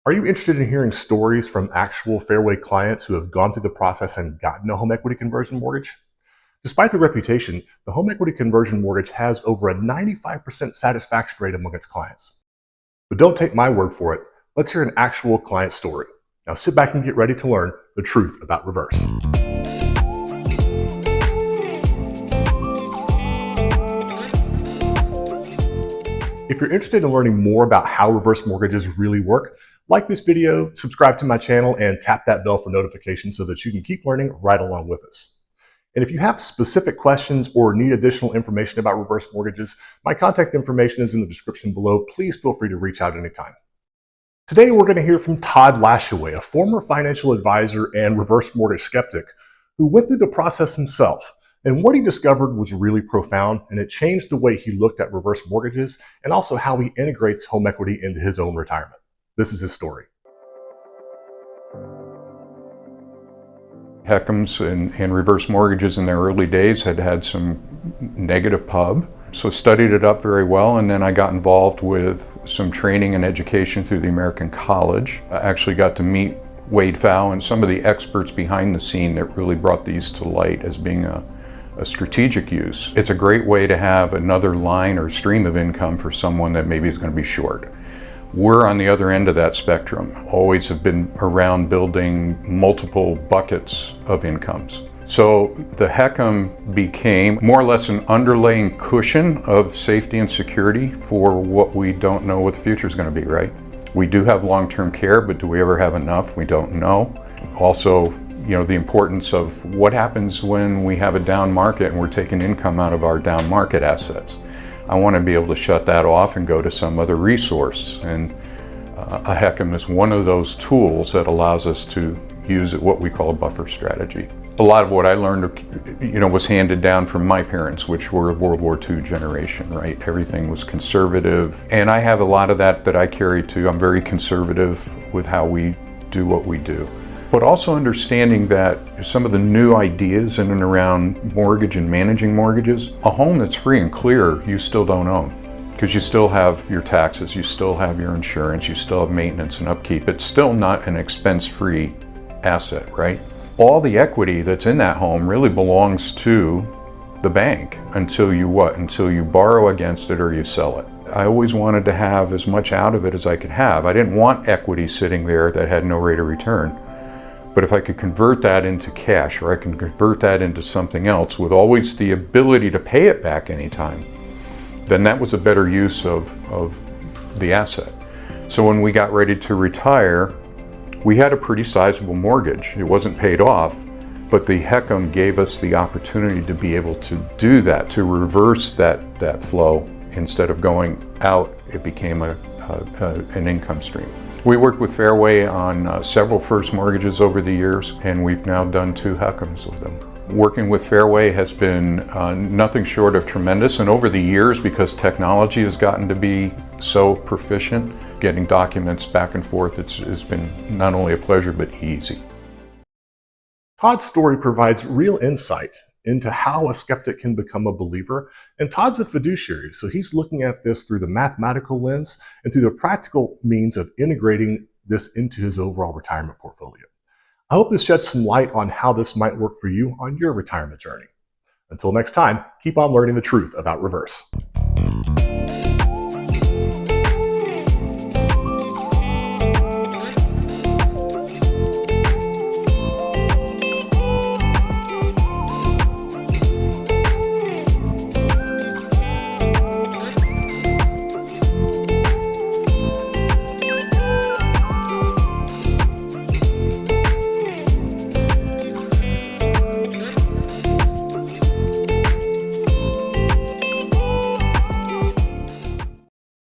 Are you interested in hearing stories from actual Fairway clients who have gone through the process and gotten a home equity conversion mortgage? Despite the reputation, the home equity conversion mortgage has over a 95% satisfaction rate among its clients. But don't take my word for it. Let's hear an actual client story. Now sit back and get ready to learn the truth about reverse. If you're interested in learning more about how reverse mortgages really work, like this video, subscribe to my channel, and tap that bell for notifications so that you can keep learning right along with us. And if you have specific questions or need additional information about reverse mortgages, my contact information is in the description below. Please feel free to reach out anytime. Today, we're going to hear from Todd Lashaway, a former financial advisor and reverse mortgage skeptic who went through the process himself. And what he discovered was really profound, and it changed the way he looked at reverse mortgages and also how he integrates home equity into his own retirement. This is his story. HECMs and reverse mortgages in their early days had some negative pub, so studied it up very well, and then I got involved with some training and education through the American College. I actually got to meet Wade Pfau and some of the experts behind the scene that really brought these to light as being a strategic use. It's a great way to have another line or stream of income for someone that maybe is going to be short. We're on the other end of that spectrum, always have been around building multiple buckets of incomes. So the HECM became more or less an underlaying cushion of safety and security for what we don't know what the future is going to be, right? We do have long-term care, but do we ever have enough? We don't know. Also, the importance of what happens when we have a down market and we're taking income out of our down market assets. I want to be able to shut that off and go to some other resource. And a HECM is one of those tools that allows us to use what we call a buffer strategy. A lot of what I learned, was handed down from my parents, which were a World War II generation, right? Everything was conservative. And I have a lot of that I carry too. I'm very conservative with how we do what we do. But also understanding that some of the new ideas in and around mortgage and managing mortgages, a home that's free and clear, you still don't own. Because you still have your taxes, you still have your insurance, you still have maintenance and upkeep. It's still not an expense-free asset, right? All the equity that's in that home really belongs to the bank until you what? Until you borrow against it or you sell it. I always wanted to have as much out of it as I could have. I didn't want equity sitting there that had no rate of return. But if I could convert that into cash, or I can convert that into something else with always the ability to pay it back anytime, then that was a better use of the asset. So when we got ready to retire, we had a pretty sizable mortgage. It wasn't paid off, but the HECM gave us the opportunity to be able to do that, to reverse that flow. Instead of going out, it became an income stream. We worked with Fairway on several first mortgages over the years, and we've now done 2 HECMs with them. Working with Fairway has been nothing short of tremendous, and over the years, because technology has gotten to be so proficient, getting documents back and forth, it's been not only a pleasure, but easy. Todd's story provides real insight into how a skeptic can become a believer. And Todd's a fiduciary, so he's looking at this through the mathematical lens and through the practical means of integrating this into his overall retirement portfolio. I hope this sheds some light on how this might work for you on your retirement journey. Until next time, keep on learning the truth about reverse.